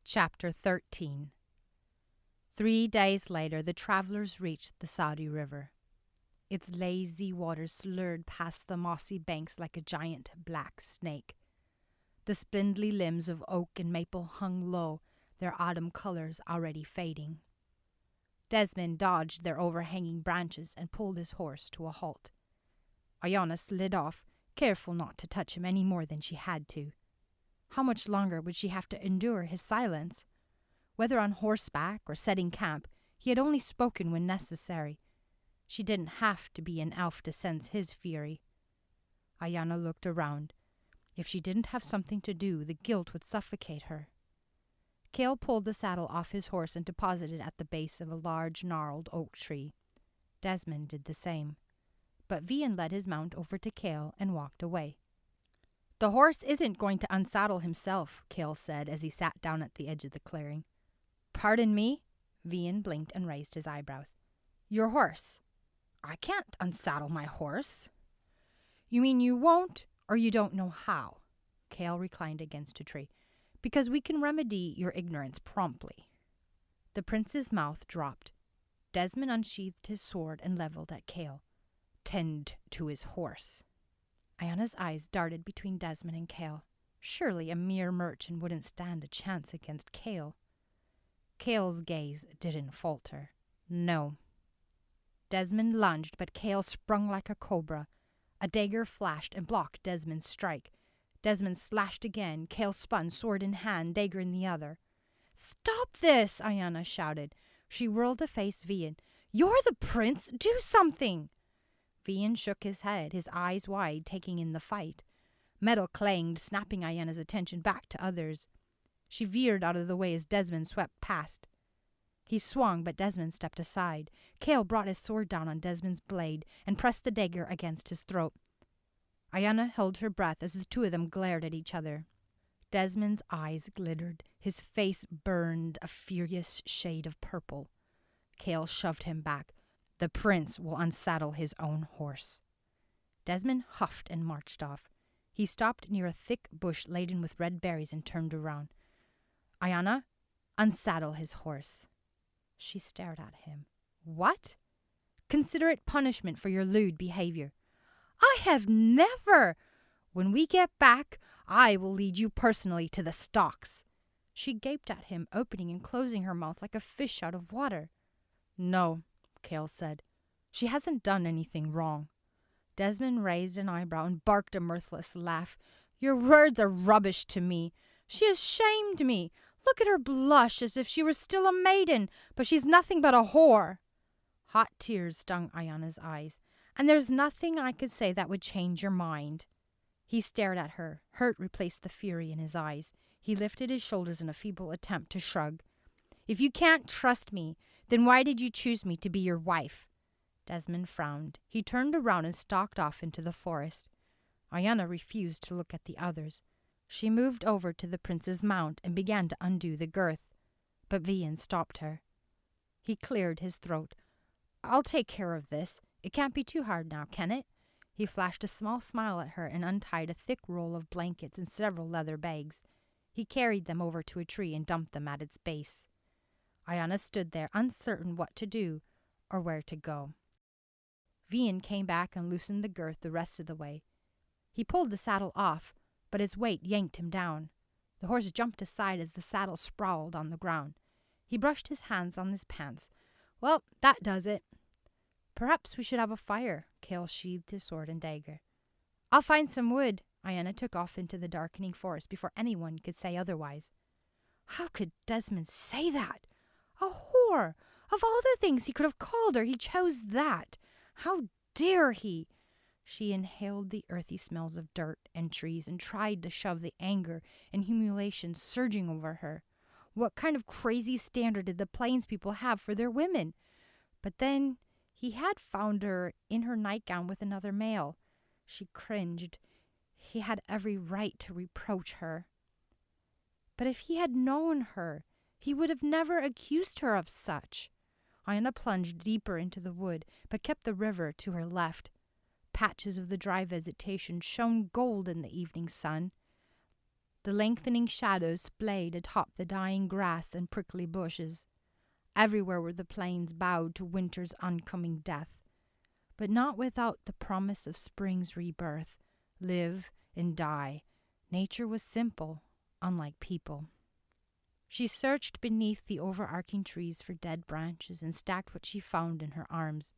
Chapter 13. 3 days later, the travelers reached the Thzadi River. Its lazy waters slurred past the mossy banks like a giant black snake. The spindly limbs of oak and maple hung low, their autumn colors already fading. Desmond dodged their overhanging branches and pulled his horse to a halt. Ayianna slid off, careful not to touch him any more than she had to. How much longer would she have to endure his silence? Whether on horseback or setting camp, he had only spoken when necessary. She didn't have to be an elf to sense his fury. Ayianna looked around. If she didn't have something to do, the guilt would suffocate her. Cale pulled the saddle off his horse and deposited it at the base of a large gnarled oak tree. Desmond did the same. But Vian led his mount over to Cale and walked away. "The horse isn't going to unsaddle himself," Cale said as he sat down at the edge of the clearing. "Pardon me?" Vian blinked and raised his eyebrows. "Your horse." "I can't unsaddle my horse." "You mean you won't, or you don't know how?" Cale reclined against a tree. "Because we can remedy your ignorance promptly." The prince's mouth dropped. Desmond unsheathed his sword and leveled at Cale. "Tend to his horse." Ayanna's eyes darted between Desmond and Cale. Surely a mere merchant wouldn't stand a chance against Cale. Cale's gaze didn't falter. No. Desmond lunged, but Cale sprung like a cobra. A dagger flashed and blocked Desmond's strike. Desmond slashed again. Cale spun, sword in hand, dagger in the other. "Stop this!" Ayianna shouted. She whirled to face Vian. "You're the prince! Do something!" Vian shook his head, his eyes wide, taking in the fight. Metal clanged, snapping Ayanna's attention back to others. She veered out of the way as Desmond swept past. He swung, but Desmond stepped aside. Cale brought his sword down on Desmond's blade and pressed the dagger against his throat. Ayianna held her breath as the two of them glared at each other. Desmond's eyes glittered. His face burned a furious shade of purple. Cale shoved him back. "The prince will unsaddle his own horse." Desmond huffed and marched off. He stopped near a thick bush laden with red berries and turned around. "Ayianna, unsaddle his horse." She stared at him. "What?" "Consider it punishment for your lewd behavior." "I have never—" "When we get back, I will lead you personally to the stocks." She gaped at him, opening and closing her mouth like a fish out of water. "No," Cale said. "She hasn't done anything wrong." Desmond raised an eyebrow and barked a mirthless laugh. "Your words are rubbish to me. She has shamed me. Look at her blush as if she were still a maiden, but she's nothing but a whore." Hot tears stung Ayanna's eyes. "And there's nothing I could say that would change your mind." He stared at her. Hurt replaced the fury in his eyes. He lifted his shoulders in a feeble attempt to shrug. "If you can't trust me, then why did you choose me to be your wife?" Desmond frowned. He turned around and stalked off into the forest. Ayianna refused to look at the others. She moved over to the prince's mount and began to undo the girth. But Vian stopped her. He cleared his throat. "I'll take care of this. It can't be too hard now, can it?" He flashed a small smile at her and untied a thick roll of blankets and several leather bags. He carried them over to a tree and dumped them at its base. Ayianna stood there, uncertain what to do or where to go. Vian came back and loosened the girth the rest of the way. He pulled the saddle off, but his weight yanked him down. The horse jumped aside as the saddle sprawled on the ground. He brushed his hands on his pants. "Well, that does it." "Perhaps we should have a fire." Cale sheathed his sword and dagger. "I'll find some wood." Ayianna took off into the darkening forest before anyone could say otherwise. How could Desmond say that? A whore! Of all the things he could have called her, he chose that. How dare he? She inhaled the earthy smells of dirt and trees and tried to shove the anger and humiliation surging over her. What kind of crazy standard did the Plains people have for their women? But then he had found her in her nightgown with another male. She cringed. He had every right to reproach her. But if he had known her, he would have never accused her of such. Ayianna plunged deeper into the wood, but kept the river to her left. Patches of the dry vegetation shone gold in the evening sun. The lengthening shadows splayed atop the dying grass and prickly bushes. Everywhere were the plains bowed to winter's oncoming death, but not without the promise of spring's rebirth. Live and die. Nature was simple, unlike people. She searched beneath the overarching trees for dead branches and stacked what she found in her arms.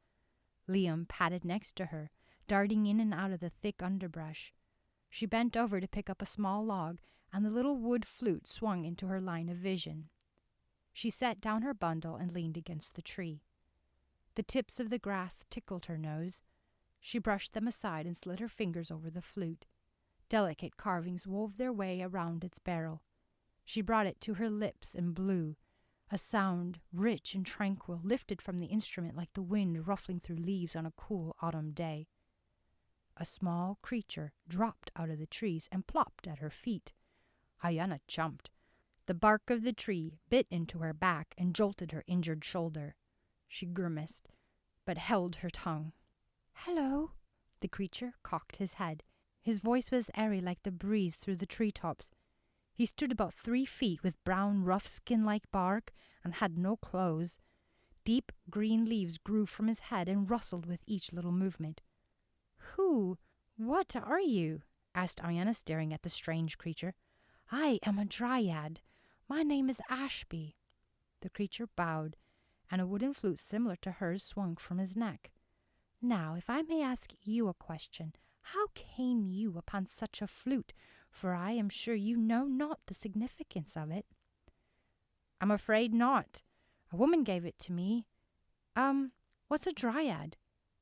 Liam padded next to her, darting in and out of the thick underbrush. She bent over to pick up a small log, and the little wood flute swung into her line of vision. She set down her bundle and leaned against the tree. The tips of the grass tickled her nose. She brushed them aside and slid her fingers over the flute. Delicate carvings wove their way around its barrel. She brought it to her lips and blew. A sound, rich and tranquil, lifted from the instrument like the wind ruffling through leaves on a cool autumn day. A small creature dropped out of the trees and plopped at her feet. Ayianna jumped. The bark of the tree bit into her back and jolted her injured shoulder. She grimaced, but held her tongue. "Hello." The creature cocked his head. His voice was airy like the breeze through the treetops. He stood about 3 feet with brown, rough skin-like bark and had no clothes. Deep green leaves grew from his head and rustled with each little movement. What are you?" asked Ayianna, staring at the strange creature. "I am a dryad. My name is Ashby." The creature bowed, and a wooden flute similar to hers swung from his neck. "Now, if I may ask you a question, how came you upon such a flute? For I am sure you know not the significance of it." "I'm afraid not. A woman gave it to me. What's a dryad?"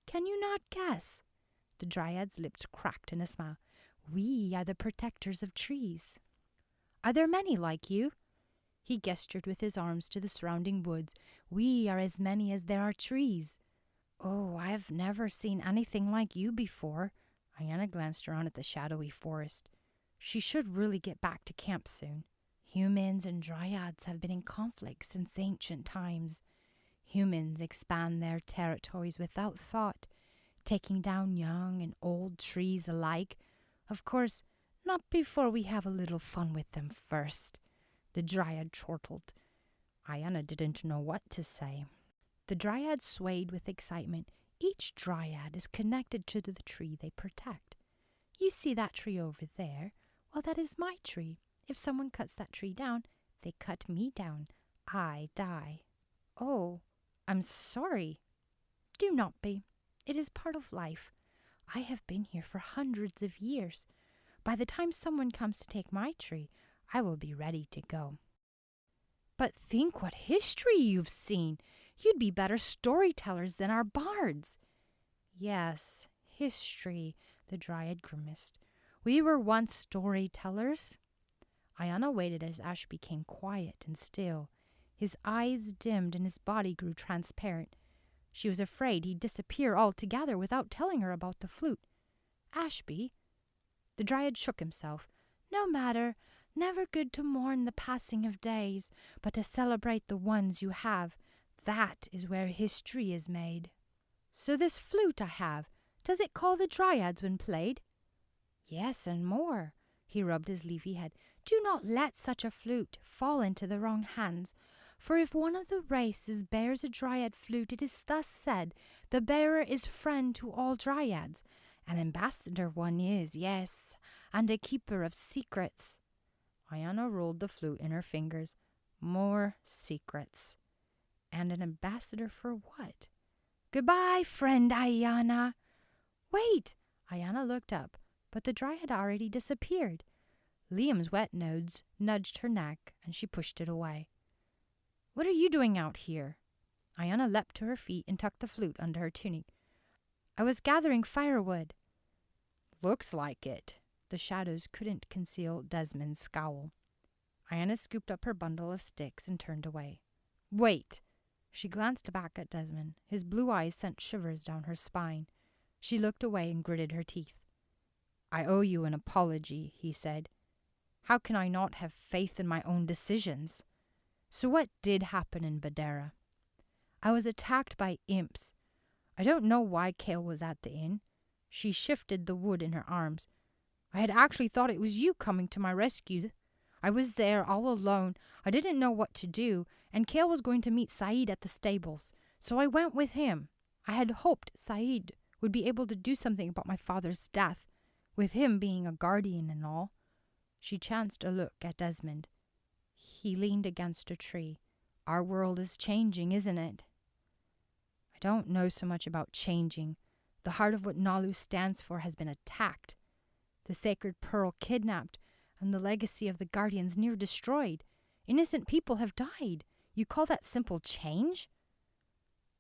"Can you not guess?" The dryad's lips cracked in a smile. "We are the protectors of trees." "Are there many like you?" He gestured with his arms to the surrounding woods. "We are as many as there are trees." "Oh, I've never seen anything like you before." Ayianna glanced around at the shadowy forest. She should really get back to camp soon. "Humans and dryads have been in conflict since ancient times. Humans expand their territories without thought, taking down young and old trees alike. Of course, not before we have a little fun with them first." The dryad chortled. Ayianna didn't know what to say. The dryad swayed with excitement. "Each dryad is connected to the tree they protect. You see that tree over there? Well, that is my tree. If someone cuts that tree down, they cut me down. I die." "Oh, I'm sorry." "Do not be. It is part of life. I have been here for hundreds of years. By the time someone comes to take my tree, I will be ready to go." "But think what history you've seen. You'd be better storytellers than our bards." "Yes, history," the dryad grimaced. "We were once storytellers." Ayianna waited as Ash became quiet and still. His eyes dimmed and his body grew transparent. She was afraid he'd disappear altogether without telling her about the flute. "Ashby?" The dryad shook himself. "No matter. Never good to mourn the passing of days, but to celebrate the ones you have. That is where history is made." "So this flute I have, does it call the dryads when played?" "Yes, and more." He rubbed his leafy head. "Do not let such a flute fall into the wrong hands. For if one of the races bears a dryad flute, it is thus said, the bearer is friend to all dryads. An ambassador one is, yes, and a keeper of secrets." Ayianna rolled the flute in her fingers. More secrets. And an ambassador for what? "Goodbye, friend Ayianna." "Wait!" Ayianna looked up, but the dryad had already disappeared. Liam's wet nose nudged her neck, and she pushed it away. "What are you doing out here?" Ayianna leapt to her feet and tucked the flute under her tunic. "I was gathering firewood." "Looks like it." The shadows couldn't conceal Desmond's scowl. Ayianna scooped up her bundle of sticks and turned away. "Wait!" She glanced back at Desmond. His blue eyes sent shivers down her spine. She looked away and gritted her teeth. "I owe you an apology," he said. "How can I not have faith in my own decisions? So what did happen in Badera?" "I was attacked by imps. I don't know why Cale was at the inn." She shifted the wood in her arms. I had actually thought it was you coming to my rescue. I was there all alone. I didn't know what to do, and Kale was going to meet Saeed at the stables, so I went with him. I had hoped Saeed would be able to do something about my father's death, with him being a guardian and all." She chanced a look at Desmond. He leaned against a tree. "Our world is changing, isn't it?" "I don't know so much about changing. The heart of what Nalu stands for has been attacked. The sacred pearl kidnapped, and the legacy of the guardians near destroyed. Innocent people have died. You call that simple change?"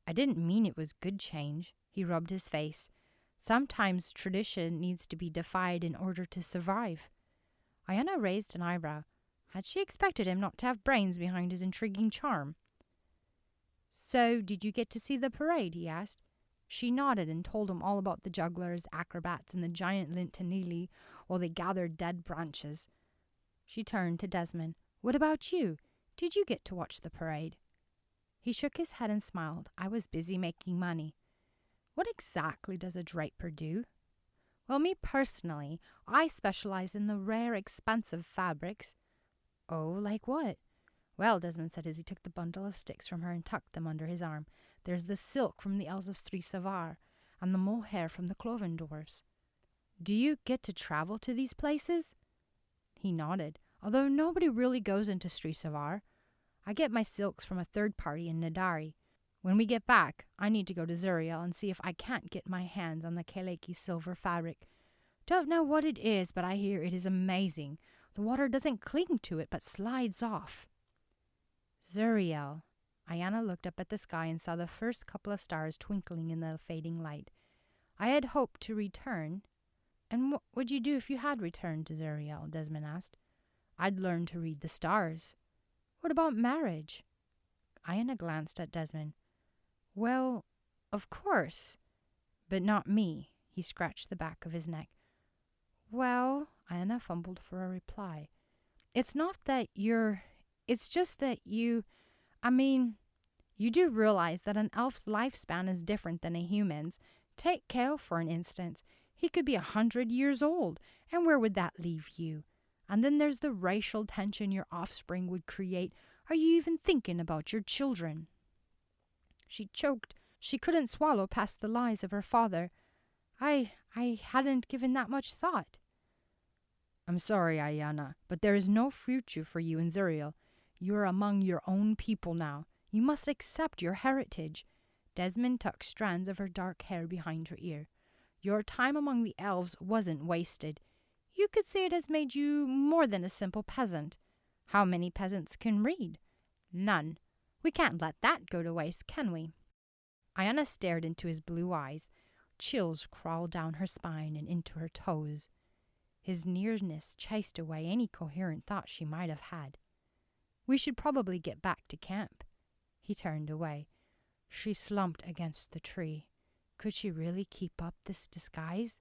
"I didn't mean it was good change." He rubbed his face. "Sometimes tradition needs to be defied in order to survive." Ayianna raised an eyebrow. Had she expected him not to have brains behind his intriguing charm? "So, did you get to see the parade?" he asked. She nodded and told him all about the jugglers, acrobats, and the giant lintanili while they gathered dead branches. She turned to Desmond. "What about you? Did you get to watch the parade?" He shook his head and smiled. "I was busy making money." "What exactly does a draper do?" "Well, me personally, I specialize in the rare, expensive fabrics." "Oh, like what?" "Well," Desmond said as he took the bundle of sticks from her and tucked them under his arm, "there's the silk from the elves of Savar, and the mohair from the Cloven dwarves." "Do you get to travel to these places?" He nodded. "Although nobody really goes into Savar. I get my silks from a third party in Nadari. When we get back, I need to go to Zuriel and see if I can't get my hands on the Kaleki silver fabric. Don't know what it is, but I hear it is amazing. The water doesn't cling to it, but slides off." Zuriel. Ayianna looked up at the sky and saw the first couple of stars twinkling in the fading light. "I had hoped to return." "And what would you do if you had returned to Zuriel?" Desmond asked. "I'd learn to read the stars." "What about marriage?" Ayianna glanced at Desmond. "Well, of course, but not me." He scratched the back of his neck. "Well," Ayianna fumbled for a reply. "It's not that it's just that you do realize that an elf's lifespan is different than a human's. Take Kale, for an instance. He could be 100 years old, and where would that leave you? And then there's the racial tension your offspring would create. Are you even thinking about your children?" She choked. She couldn't swallow past the lies of her father. I hadn't given that much thought." "I'm sorry, Ayianna, but there is no future for you in Zuriel. You are among your own people now. You must accept your heritage." Desmond tucked strands of her dark hair behind her ear. "Your time among the elves wasn't wasted. You could say it has made you more than a simple peasant. How many peasants can read? None. We can't let that go to waste, can we?" Ayianna stared into his blue eyes. Chills crawled down her spine and into her toes. His nearness chased away any coherent thought she might have had. "We should probably get back to camp." He turned away. She slumped against the tree. Could she really keep up this disguise?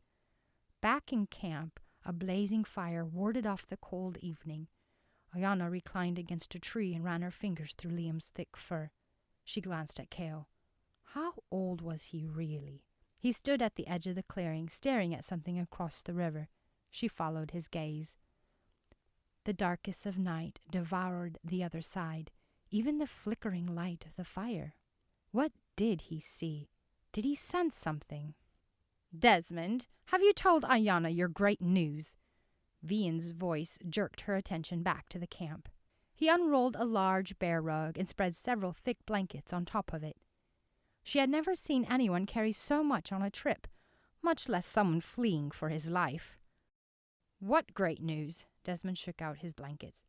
Back in camp, a blazing fire warded off the cold evening. Ayianna reclined against a tree and ran her fingers through Liam's thick fur. She glanced at Kale. How old was he really? He stood at the edge of the clearing, staring at something across the river. She followed his gaze. The darkest of night devoured the other side, even the flickering light of the fire. What did he see? Did he sense something? "Desmond, have you told Ayianna your great news?" Vian's voice jerked her attention back to the camp. He unrolled a large bear rug and spread several thick blankets on top of it. She had never seen anyone carry so much on a trip, much less someone fleeing for his life. "What great news?" Desmond shook out his blankets.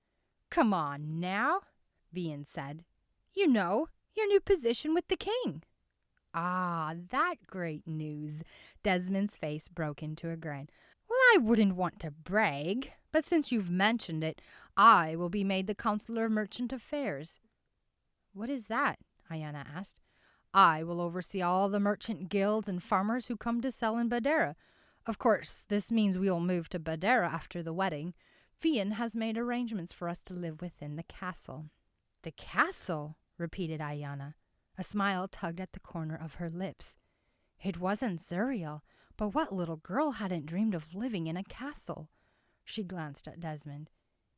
"Come on now," Vian said. "You know, your new position with the king." "Ah, that great news." Desmond's face broke into a grin. "Well, I wouldn't want to brag, but since you've mentioned it, I will be made the Counselor of Merchant Affairs." "What is that?" Ayianna asked. "I will oversee all the merchant guilds and farmers who come to sell in Badera. Of course, this means we will move to Badera after the wedding. Vian has made arrangements for us to live within the castle." "The castle?" repeated Ayianna. A smile tugged at the corner of her lips. It wasn't Zuriel, but what little girl hadn't dreamed of living in a castle? She glanced at Desmond.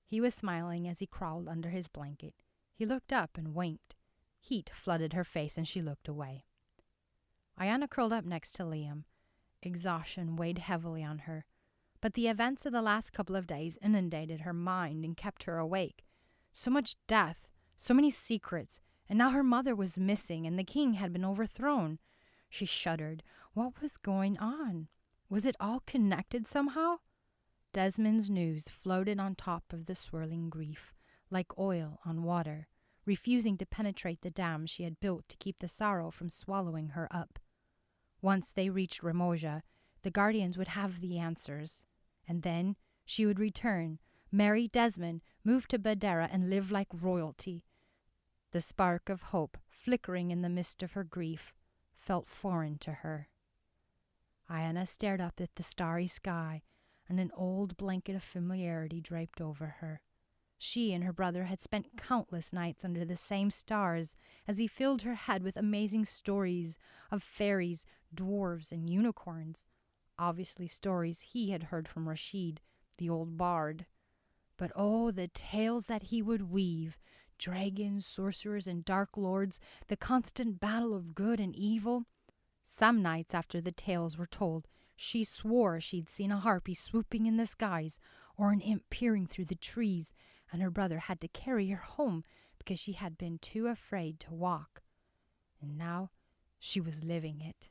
He was smiling as he crawled under his blanket. He looked up and winked. Heat flooded her face and she looked away. Ayianna curled up next to Liam. Exhaustion weighed heavily on her, but the events of the last couple of days inundated her mind and kept her awake. So much death, so many secrets, and now her mother was missing and the king had been overthrown. She shuddered. What was going on? Was it all connected somehow? Desmond's news floated on top of the swirling grief, like oil on water, refusing to penetrate the dam she had built to keep the sorrow from swallowing her up. Once they reached Ramoja, the Guardians would have the answers. And then she would return, marry Desmond, move to Badera, and live like royalty. The spark of hope, flickering in the mist of her grief, felt foreign to her. Ayianna stared up at the starry sky, and an old blanket of familiarity draped over her. She and her brother had spent countless nights under the same stars as he filled her head with amazing stories of fairies, dwarves, and unicorns. Obviously stories he had heard from Rashid, the old bard. But oh, the tales that he would weave! Dragons, sorcerers, and dark lords, the constant battle of good and evil. Some nights after the tales were told, she swore she'd seen a harpy swooping in the skies or an imp peering through the trees, and her brother had to carry her home because she had been too afraid to walk. And now she was living it.